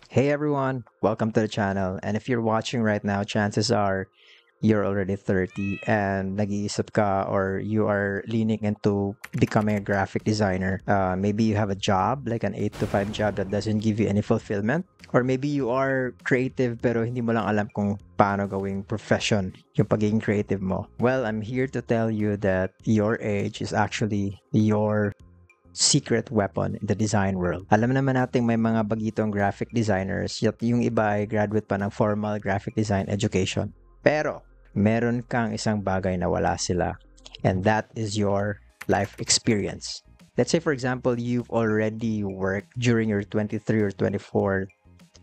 Hey everyone, welcome to the channel. And if you're watching right now, chances are you're already 30 and nag-iisip ka or you are leaning into becoming a graphic designer. Maybe you have a job, like an 8 to 5 job that doesn't give you any fulfillment. Or maybe you are creative pero hindi mo lang alam kung paano gawing profession yung pagiging creative mo. Well, I'm here to tell you that your age is actually your secret weapon in the design world. Alam naman nating may mga bagitong graphic designers, yet yung iba ay graduate pa ng formal graphic design education. Pero, meron kang isang bagay na wala sila, and that is your life experience. Let's say, for example, you've already worked during your 23 or 24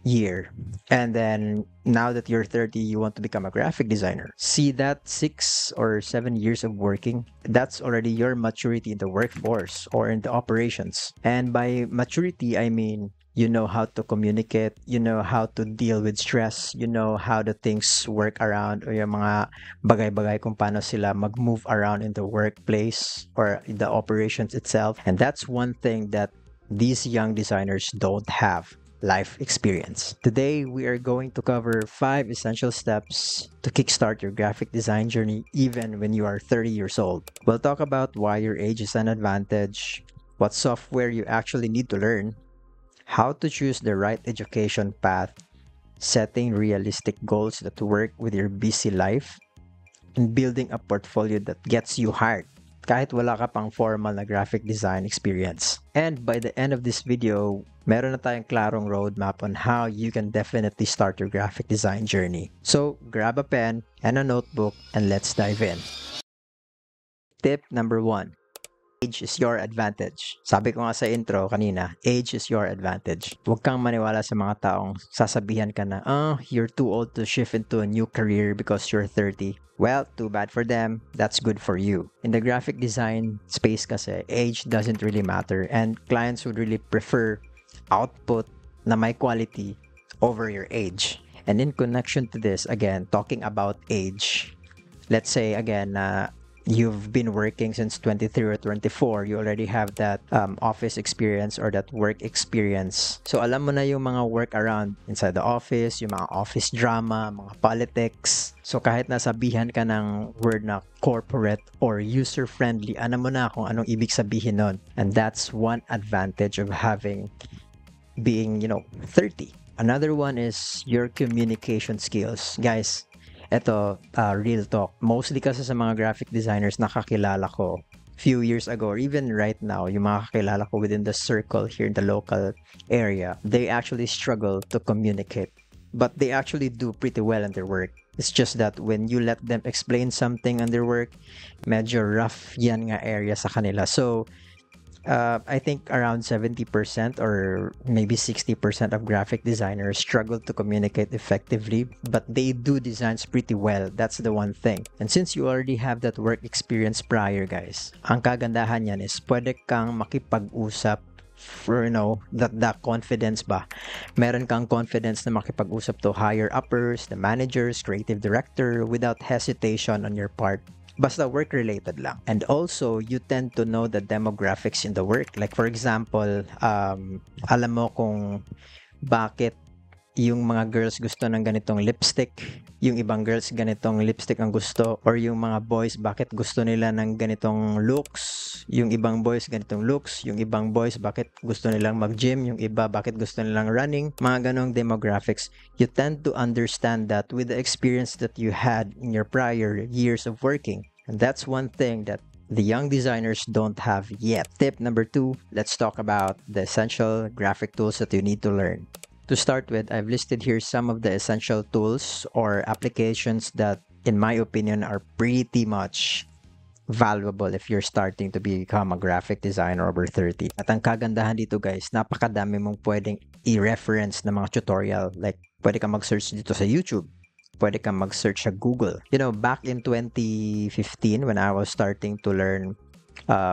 year. And then now that you're 30, you want to become a graphic designer. See that 6 or 7 years of working, that's already your maturity in the workforce or in the operations. And by maturity, I mean you know how to communicate, you know how to deal with stress, you know how the things work around o yung mga bagay-bagay kung paano sila mag-move around in the workplace or in the operations itself. And that's one thing that these young designers don't have: life experience. Today, we are going to cover 5 essential steps to kickstart your graphic design journey even when you are 30 years old. We'll talk about why your age is an advantage, what software you actually need to learn, how to choose the right education path, setting realistic goals that work with your busy life, and building a portfolio that gets you hired kahit wala ka pang formal na graphic design experience. And by the end of this video, meron na tayong klarong roadmap on how you can definitely start your graphic design journey. So, grab a pen and a notebook and let's dive in. Tip number 1. Age is your advantage. Sabi ko nga sa intro kanina, age is your advantage. Huwag kang maniwala sa mga taong sasabihan ka na, you're too old to shift into a new career because you're 30. Well, too bad for them. That's good for you. In the graphic design space kasi, age doesn't really matter and clients would really prefer output na may quality over your age. And in connection to this, again, talking about age, let's say again you've been working since 23 or 24, you already have that office experience or that work experience. So alam mo na yung mga work around inside the office, yung mga office drama, mga politics. So kahit nasabihan ka ng word na corporate or user-friendly, alam mo na kung anong ibig sabihin nun. And that's one advantage of being 30. Another one is your communication skills. Guys, eto, real talk. Mostly kasi sa mga graphic designers nakakilala ko few years ago or even right now, yung mga kakilala ko within the circle here in the local area, they actually struggle to communicate. But they actually do pretty well in their work. It's just that when you let them explain something on their work, medyo rough yan nga area sa kanila. So, I think around 70% or maybe 60% of graphic designers struggle to communicate effectively, but they do designs pretty well. That's the one thing. And since you already have that work experience prior, guys, ang kagandahan yan is pwede kang makipag-usap for, that confidence ba. Meron kang confidence na makipag-usap to higher uppers, the managers, creative director without hesitation on your part. Basta work-related lang. And also, you tend to know the demographics in the work. Like for example, alam mo kung bakit yung mga girls gusto ng ganitong lipstick, yung ibang girls ganitong lipstick ang gusto, or yung mga boys bakit gusto nila ng ganitong looks, yung ibang boys ganitong looks, yung ibang boys bakit gusto nilang mag-gym, yung iba bakit gusto nilang running, mga ganong demographics. You tend to understand that with the experience that you had in your prior years of working. And that's one thing that the young designers don't have yet. Tip number 2, let's talk about the essential graphic tools that you need to learn. To start with, I've listed here some of the essential tools or applications that, in my opinion, are pretty much valuable if you're starting to become a graphic designer over 30. At ang kagandahan dito, guys, napakadami mong pwedeng i-reference na mga tutorial. Like, pwede kang mag-search dito sa YouTube. Pwede kang mag-search sa Google. Back in 2015, when I was starting to learn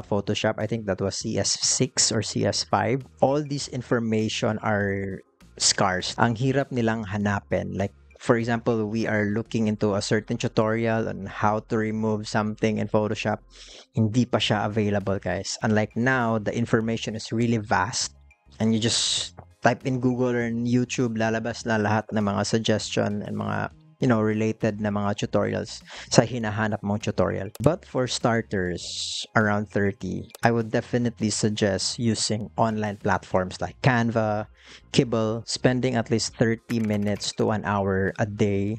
Photoshop, I think that was CS6 or CS5, all this information are scarce. Ang hirap nilang hanapin. Like, for example, we are looking into a certain tutorial on how to remove something in Photoshop. Hindi pa siya available, guys. Unlike now, the information is really vast and you just type in Google or in YouTube, lalabas na lahat ng mga suggestion and mga related na mga tutorials sa hinahanap mong tutorial. But for starters, around 30, I would definitely suggest using online platforms like Canva, Kibble, spending at least 30 minutes to an hour a day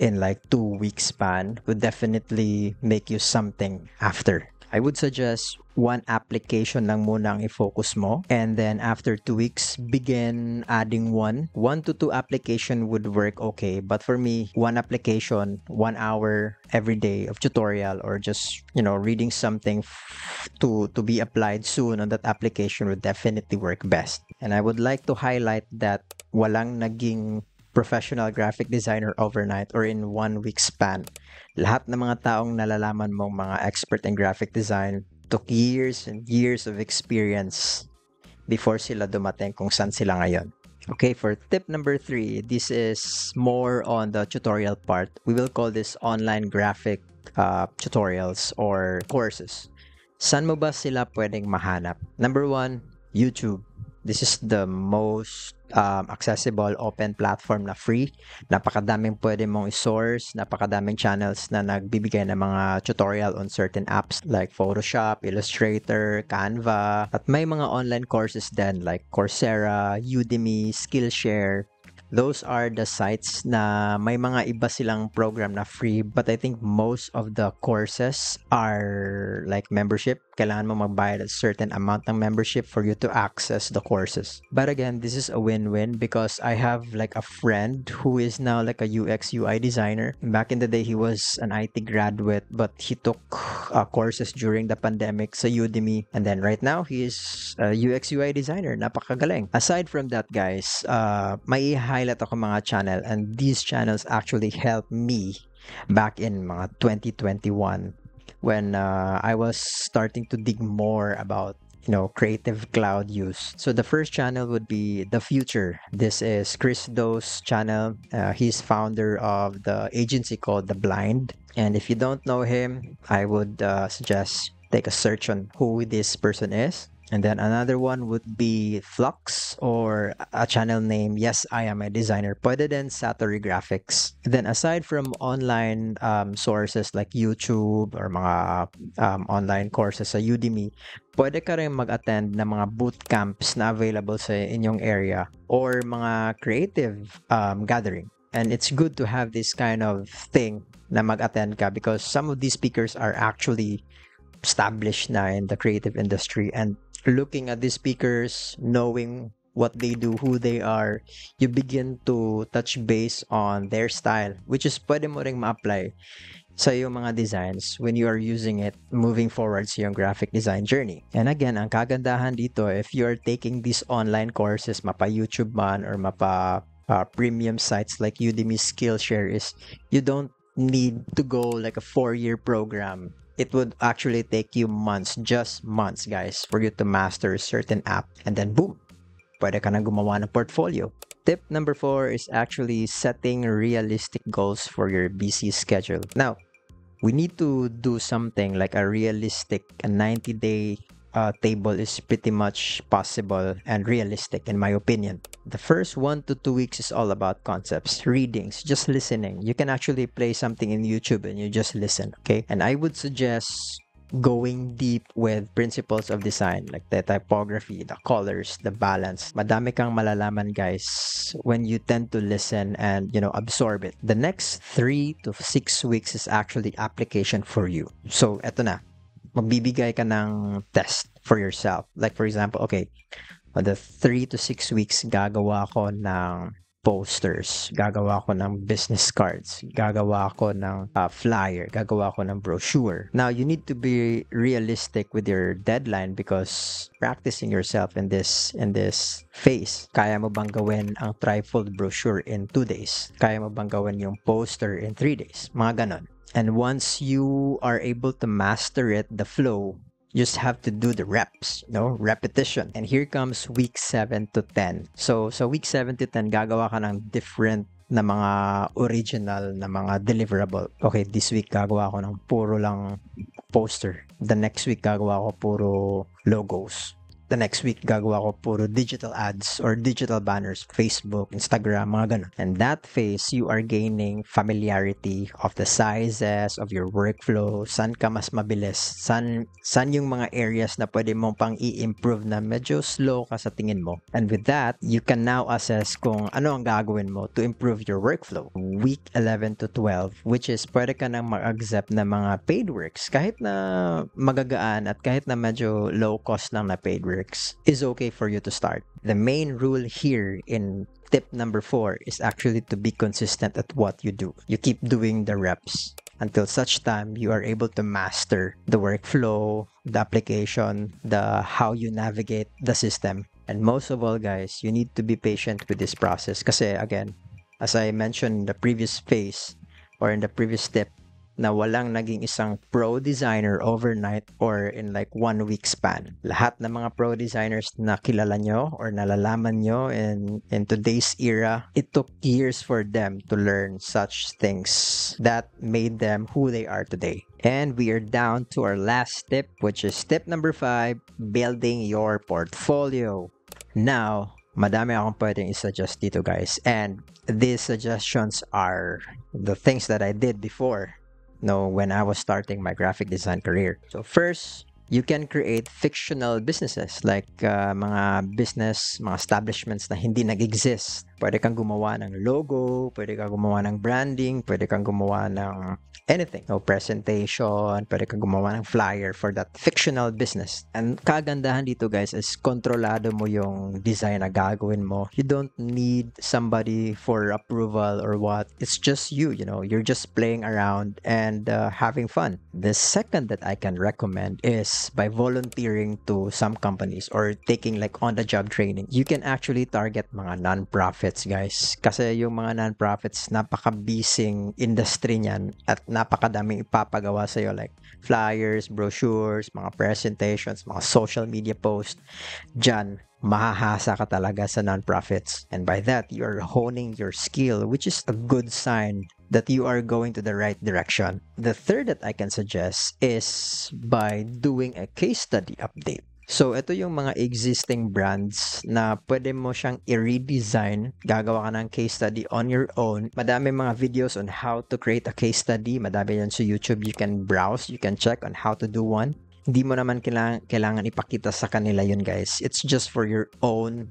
in like 2 week span would definitely make you something after. I would suggest one application lang muna ang i-focus mo, and then after 2 weeks, begin adding one to two application would work okay. But for me, one application, 1 hour every day of tutorial, or just reading something to be applied soon on that application would definitely work best. And I would like to highlight that walang naging professional graphic designer overnight or in 1 week span. Lahat ng mga taong nalalaman mong mga expert in graphic design took years and years of experience before sila dumating kung saan sila ngayon. Okay, for tip number 3, this is more on the tutorial part. We will call this online graphic tutorials or courses. Saan mo ba sila pwedeng mahanap? Number 1, YouTube. This is the most accessible open platform na free. Napakadaming pwede mong i-source, napakadaming channels na nagbibigay ng mga tutorial on certain apps like Photoshop, Illustrator, Canva, at may mga online courses din like Coursera, Udemy, Skillshare. Those are the sites na may mga iba silang program na free, but I think most of the courses are like membership. Kailangan mo magbayad a certain amount ng membership for you to access the courses. But again, this is a win-win because I have like a friend who is now like a UX UI designer. Back in the day, he was an IT graduate, but he took courses during the pandemic sa Udemy. And then right now, he is a UX UI designer. Napakagaling. Aside from that, guys, may highlight ako mga channel, and these channels actually helped me back in mga 2021 when I was starting to dig more about Creative Cloud use. So the first channel would be The Future. This is Chris Do's channel. He's founder of the agency called The Blind. And if you don't know him, I would suggest take a search on who this person is. And then another one would be Flux, or a channel name, Yes, I Am a Designer. Pwede din Satori Graphics. And then aside from online sources like YouTube or mga online courses sa Udemy, pwede ka rin mag-attend ng mga bootcamps na available sa inyong area or mga creative gathering. And it's good to have this kind of thing na mag-attend ka because some of these speakers are actually established na in the creative industry, and looking at these speakers, knowing what they do, who they are, you begin to touch base on their style, which is pwede mo ring ma-apply sa iyong mga designs when you are using it moving forward sa iyong graphic design journey. And again, ang kagandahan dito, if you are taking these online courses, mapa YouTube man or mapa premium sites like Udemy, Skillshare, is you don't need to go like a 4-year program. It would actually take you months, just months, guys, for you to master a certain app. And then, boom, pwede ka na gumawa ng portfolio. Tip number 4 is actually setting realistic goals for your busy schedule. Now, we need to do something like a realistic 90-day table is pretty much possible and realistic in my opinion. The first 1 to 2 weeks is all about concepts, readings, just listening. You can actually play something in YouTube and you just listen, okay? And I would suggest going deep with principles of design like the typography, the colors, the balance. Madami kang malalaman, guys, when you tend to listen and absorb it. The next 3 to 6 weeks is actually application for you. So eto na, magbibigay ka ng test for yourself. Like for example, okay, on the 3 to 6 weeks, gagawa ko ng posters, gagawa ko ng business cards, gagawa ko ng flyer, gagawa ko ng brochure. Now, you need to be realistic with your deadline because practicing yourself in this phase. Kaya mo bang gawin ang trifold brochure in 2 days? Kaya mo bang gawin yung poster in 3 days? Mga ganon. And once you are able to master it, the flow, you just have to do the reps, repetition. And here comes week 7 to 10. So week 7 to 10, gagawa ka ng different na mga original na mga deliverable. Okay, this week gagawa ko ng puro lang poster. The next week gagawa ko puro logos. the next week gagawa ko puro digital ads or digital banners, Facebook, Instagram, mga ganun. And that phase, you are gaining familiarity of the sizes, of your workflow, saan ka mas mabilis, saan yung mga areas na pwede mong pang i-improve na medyo slow ka sa tingin mo. And with that, you can now assess kung ano ang gagawin mo to improve your workflow. Week 11 to 12, which is pwede ka nang mag-accept na mga paid works kahit na magagaan at kahit na medyo low cost lang na paid works is okay for you to start. The main rule here in tip number 4 is actually to be consistent at what you do. You keep doing the reps until such time you are able to master the workflow, the application, the how you navigate the system. And most of all, guys, you need to be patient with this process kasi again, as I mentioned in the previous phase or in the previous step, na walang naging isang pro designer overnight or in like 1 week span. Lahat ng mga pro designers na kilala nyo or nalalaman nyo in today's era, it took years for them to learn such things that made them who they are today. And we are down to our last tip, which is tip number 5, building your portfolio. Now, madami akong pwedeng i-suggest dito, guys. And these suggestions are the things that I did before. When I was starting my graphic design career. So first, you can create fictional businesses like mga business, mga establishments na hindi nag-exist. Pwede kang gumawa ng logo, pwede kang gumawa ng branding, pwede kang gumawa ng anything. Presentation, pwede kang gumawa ng flyer for that fictional business. And kagandahan dito, guys, is kontrolado mo yung design na gagawin mo. You don't need somebody for approval or what. It's just you, you're just playing around and having fun. The second that I can recommend is by volunteering to some companies or taking like on-the-job training. You can actually target mga non-profits, guys. Kasi yung mga non-profits, napaka-busy industry niyan at napakadaming ipapagawa sa'yo like flyers, brochures, mga presentations, mga social media posts. Diyan, mahahasa ka talaga sa non-profits. And by that, you are honing your skill, which is a good sign that you are going to the right direction. The third that I can suggest is by doing a case study update. So, ito yung mga existing brands na pwede mo siyang i-redesign. Gagawa ka ng case study on your own. Madami mga videos on how to create a case study. Madami yan sa YouTube. You can browse, you can check on how to do one. Hindi mo naman kailangan ipakita sa kanila yun, guys. It's just for your own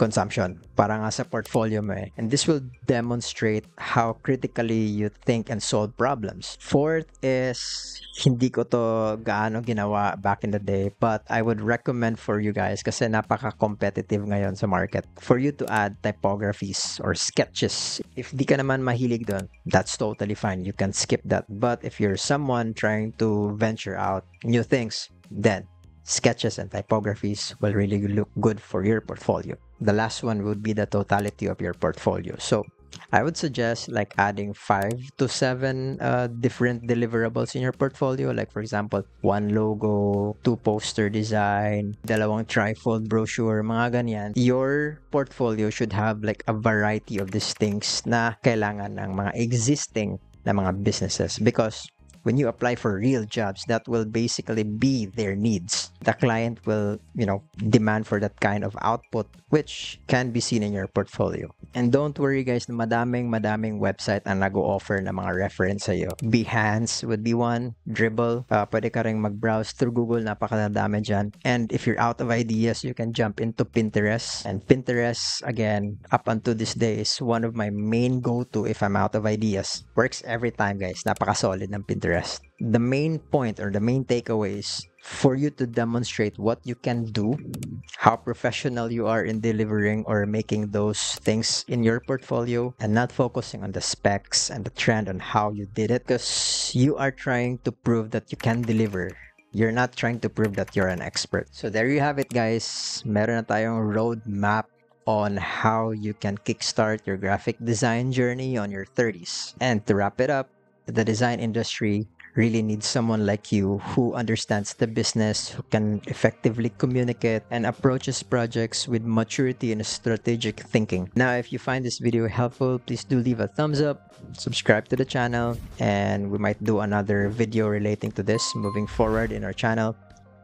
consumption. Para nga sa portfolio mo eh. And this will demonstrate how critically you think and solve problems. Fourth is, hindi ko to gaano ginawa back in the day, but I would recommend for you guys kasi napaka-competitive ngayon sa market for you to add typographies or sketches. If di ka naman mahilig doon, that's totally fine. You can skip that. But if you're someone trying to venture out new things, then sketches and typographies will really look good for your portfolio. The last one would be the totality of your portfolio. So I would suggest like adding 5 to 7 different deliverables in your portfolio. Like for example, 1 logo, 2 poster design, 2 trifold brochure, mga ganyan. Your portfolio should have like a variety of these things na kailangan ng mga existing na mga businesses, because when you apply for real jobs, that will basically be their needs. The client will, demand for that kind of output, which can be seen in your portfolio. And don't worry, guys, na madaming website ang nag-o-offer na mga reference sa'yo. Behance would be one. Dribbble. Pwede ka rin mag-browse through Google. Napakadami dyan. And if you're out of ideas, you can jump into Pinterest. And Pinterest, again, up until this day, is one of my main go-to if I'm out of ideas. Works every time, guys. Napaka-solid ng Pinterest. The main point or the main takeaway is for you to demonstrate what you can do, how professional you are in delivering or making those things in your portfolio, and not focusing on the specs and the trend on how you did it, because you are trying to prove that you can deliver. You're not trying to prove that you're an expert. So there you have it, guys. Meron na tayong roadmap on how you can kickstart your graphic design journey on your 30s. And to wrap it up, the design industry really needs someone like you who understands the business, who can effectively communicate and approaches projects with maturity and strategic thinking. Now, if you find this video helpful, please do leave a thumbs up, subscribe to the channel, and we might do another video relating to this moving forward in our channel.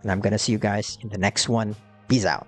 And I'm gonna see you guys in the next one. Peace out.